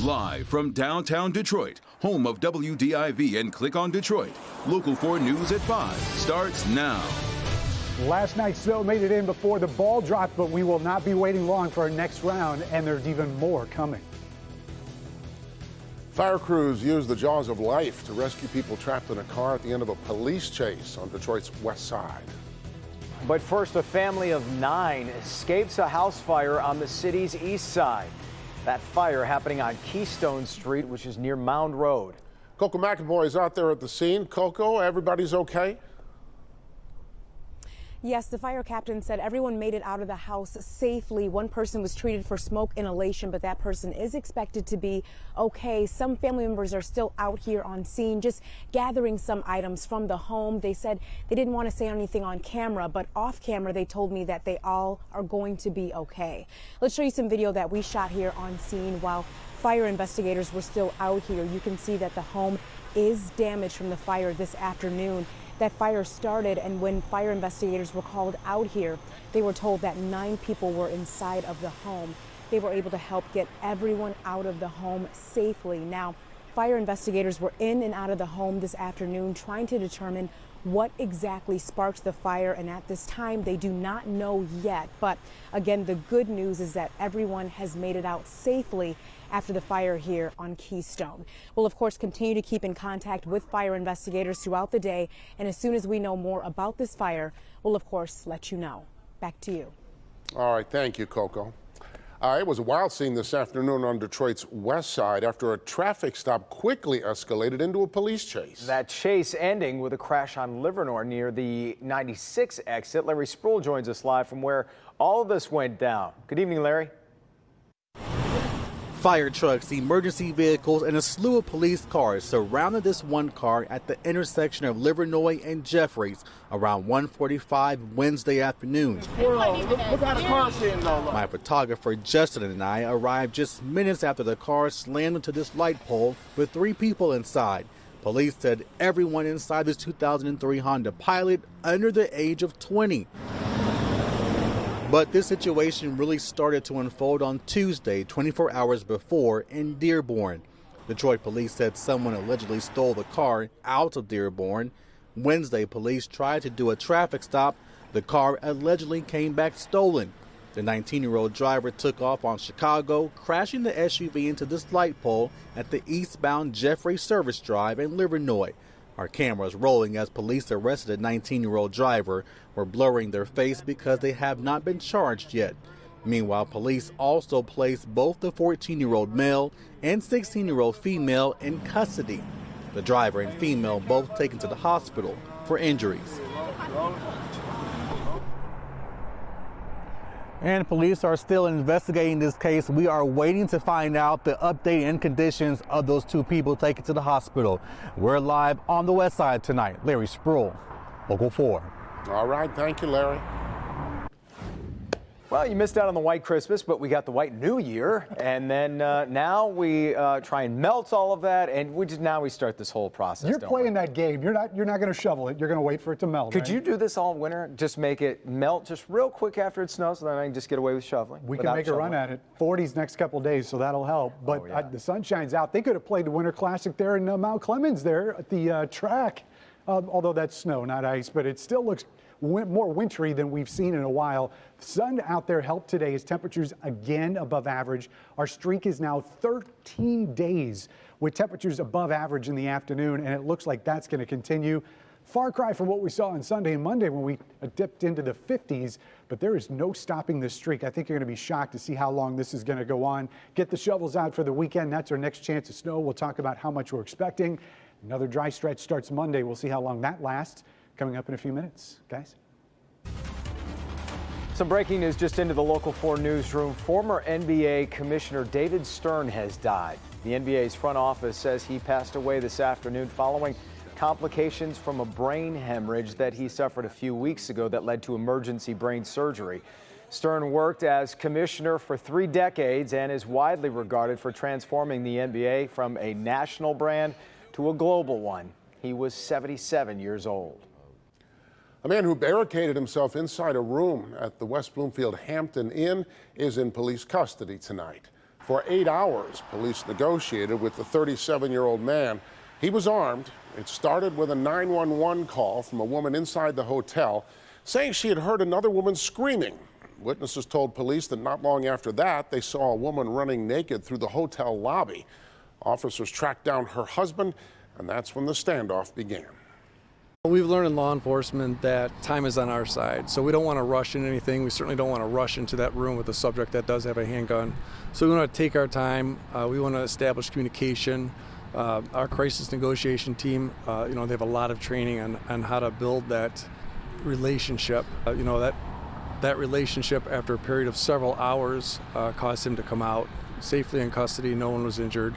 Live from downtown Detroit, home of WDIV and Click on Detroit, Local 4 News at 5 starts now. Last night's snow made it in before the ball dropped, but we will not be waiting long for our next round, and there's even more coming. Fire crews used the jaws of life to rescue people trapped in a car at the end of a police chase on Detroit's west side. But first, a family of 9 escapes a house fire on the city's east side. That fire happening on Keystone Street, which is near Mound Road. Coco McAvoy is out there at the scene. Coco, everybody's okay? Yes, the fire captain said everyone made it out of the house safely. One person was treated for smoke inhalation, but that person is expected to be okay. Some family members are still out here on scene, just gathering some items from the home. They said they didn't want to say anything on camera, but off camera, they told me that they all are going to be okay. Let's show you some video that we shot here on scene while fire investigators were still out here. You can see that the home is damaged from the fire this afternoon. That fire started, and when fire investigators were called out here, they were told that 9 people were inside of the home. They were able to help get everyone out of the home safely. Now, fire investigators were in and out of the home this afternoon trying to determine what exactly sparked the fire, and at this time they do not know yet. But again, the good news is that everyone has made it out safely after the fire here on Keystone. We'll of course continue to keep in contact with fire investigators throughout the day, and as soon as we know more about this fire, we'll of course let you know. Back to you. All right, thank you, Coco. It was a wild scene this afternoon on Detroit's west side after a traffic stop quickly escalated into a police chase. That chase ending with a crash on Livernois near the 96 exit. Larry Sproul joins us live from where all of this went down. Good evening, Larry. Fire trucks, emergency vehicles, and a slew of police cars surrounded this one car at the intersection of Livernois and Jeffries around 1:45 Wednesday afternoon. My photographer Justin and I arrived just minutes after the car slammed into this light pole with 3 people inside. Police said everyone inside this 2003 Honda Pilot under the age of 20. But this situation really started to unfold on Tuesday, 24 hours before, in Dearborn. Detroit police said someone allegedly stole the car out of Dearborn. Wednesday, police tried to do a traffic stop. The car allegedly came back stolen. The 19-year-old driver took off on Chicago, crashing the SUV into this light pole at the eastbound Jeffrey Service Drive in Livernois. Our cameras rolling as police arrested a 19-year-old driver. Were blurring their face because they have not been charged yet. Meanwhile, police also placed both the 14-year-old male and 16-year-old female in custody. The driver and female both taken to the hospital for injuries. And police are still investigating this case. We are waiting to find out the update and conditions of those 2 people taken to the hospital. We're live on the west side tonight. Larry Sproul, Local 4. All right, thank you, Larry. Well, you missed out on the white Christmas, but we got the white New Year, and then now we try and melt all of that, and now we start this whole process. You're playing that game. You're not going to shovel it. You're going to wait for it to melt. Could you do this all winter? Just make it melt just real quick after it snows, so then I can just get away with shoveling. We can make a run at it. 40s next couple of days, so that'll help. But the sun shines out. They could have played the Winter Classic there in Mount Clemens there at the track, although that's snow, not ice, but it still looks more wintry than we've seen in a while. The sun out there helped today as temperatures again above average. Our streak is now 13 days with temperatures above average in the afternoon, and it looks like that's going to continue. Far cry from what we saw on Sunday and Monday when we dipped into the 50s, but there is no stopping this streak. I think you're going to be shocked to see how long this is going to go on. Get the shovels out for the weekend. That's our next chance of snow. We'll talk about how much we're expecting. Another dry stretch starts Monday. We'll see how long that lasts. Coming up in a few minutes, guys. Some breaking news just into the Local 4 newsroom. Former NBA Commissioner David Stern has died. The NBA's front office says he passed away this afternoon following complications from a brain hemorrhage that he suffered a few weeks ago that led to emergency brain surgery. Stern worked as commissioner for 3 decades and is widely regarded for transforming the NBA from a national brand to a global one. He was 77 years old. A man who barricaded himself inside a room at the West Bloomfield Hampton Inn is in police custody tonight. For 8 hours, police negotiated with the 37-year-old man. He was armed. It started with a 911 call from a woman inside the hotel saying she had heard another woman screaming. Witnesses told police that not long after that, they saw a woman running naked through the hotel lobby. Officers tracked down her husband, and that's when the standoff began. We've learned in law enforcement that time is on our side, so we don't want to rush into anything. We certainly don't want to rush into that room with a subject that does have a handgun. So we want to take our time. We want to establish communication. Our crisis negotiation team, they have a lot of training on how to build that relationship. That relationship, after a period of several hours, caused him to come out safely in custody. No one was injured.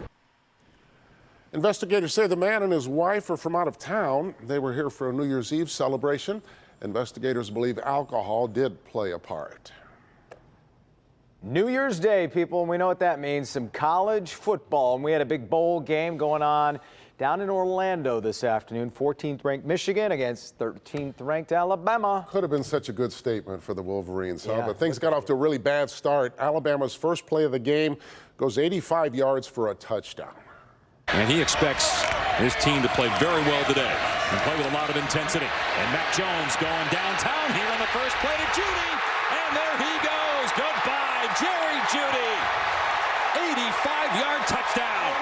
Investigators say the man and his wife are from out of town. They were here for a New Year's Eve celebration. Investigators believe alcohol did play a part. New Year's Day, people, and we know what that means. Some college football, and we had a big bowl game going on down in Orlando this afternoon. 14th ranked Michigan against 13th ranked Alabama. Could have been such a good statement for the Wolverines, huh? Yeah, But things got off to a really bad start. Alabama's first play of the game goes 85 yards for a touchdown. And he expects his team to play very well today and play with a lot of intensity. And Mac Jones going downtown here on the first play to Judy. And there he goes. Goodbye, Jerry Judy. 85-yard touchdown.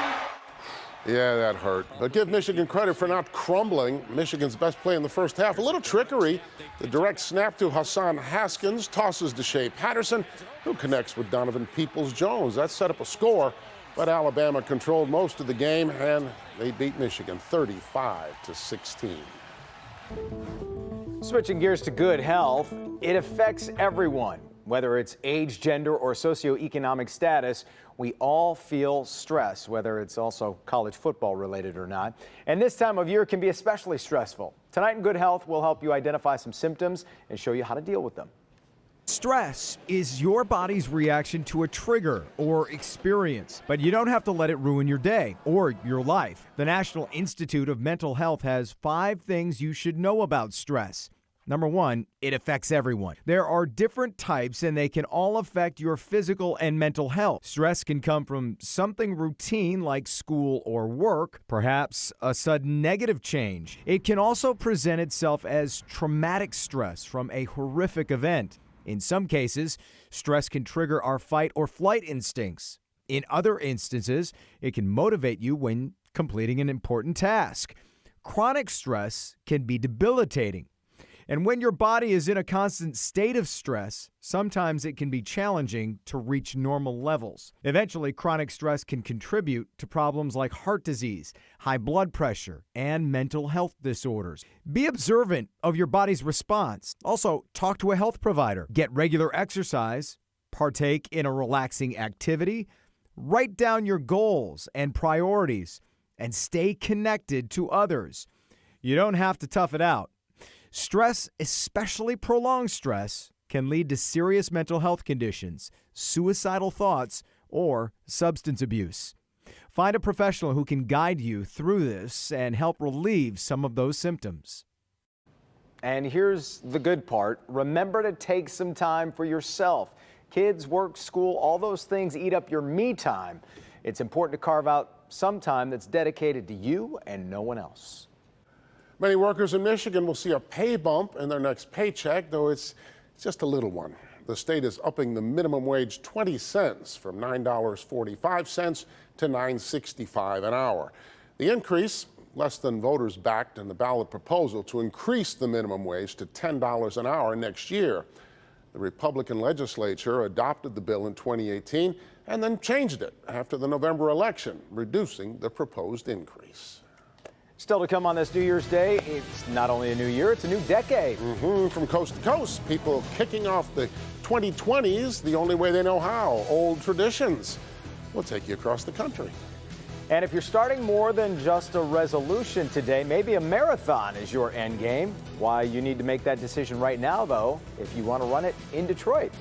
Yeah, that hurt. But give Michigan credit for not crumbling. Michigan's best play in the first half. A little trickery. The direct snap to Hassan Haskins tosses to Shea Patterson, who connects with Donovan Peoples-Jones. That set up a score. But Alabama controlled most of the game, and they beat Michigan 35-16. Switching gears to good health, it affects everyone. Whether it's age, gender, or socioeconomic status, we all feel stress, whether it's also college football related or not. And this time of year can be especially stressful. Tonight in Good Health, we'll help you identify some symptoms and show you how to deal with them. Stress is your body's reaction to a trigger or experience, but you don't have to let it ruin your day or your life. The National Institute of Mental Health has 5 things you should know about stress. Number 1, it affects everyone. There are different types and they can all affect your physical and mental health. Stress can come from something routine like school or work, perhaps a sudden negative change. It can also present itself as traumatic stress from a horrific event. In some cases, stress can trigger our fight or flight instincts. In other instances, it can motivate you when completing an important task. Chronic stress can be debilitating. And when your body is in a constant state of stress, sometimes it can be challenging to reach normal levels. Eventually, chronic stress can contribute to problems like heart disease, high blood pressure, and mental health disorders. Be observant of your body's response. Also, talk to a health provider. Get regular exercise. Partake in a relaxing activity. Write down your goals and priorities, and stay connected to others. You don't have to tough it out. Stress, especially prolonged stress, can lead to serious mental health conditions, suicidal thoughts, or substance abuse. Find a professional who can guide you through this and help relieve some of those symptoms. And here's the good part. Remember to take some time for yourself. Kids, work, school, all those things eat up your me time. It's important to carve out some time that's dedicated to you and no one else. Many workers in Michigan will see a pay bump in their next paycheck, though it's just a little one. The state is upping the minimum wage 20 cents from $9.45 to $9.65 an hour. The increase, less than voters backed in the ballot proposal to increase the minimum wage to $10 an hour next year. The Republican legislature adopted the bill in 2018 and then changed it after the November election, reducing the proposed increase. Still to come on this New Year's Day, it's not only a new year, it's a new decade. From coast to coast, people kicking off the 2020s the only way they know how, old traditions. We'll take you across the country. And if you're starting more than just a resolution today, maybe a marathon is your end game. Why you need to make that decision right now, though, if you want to run it in Detroit.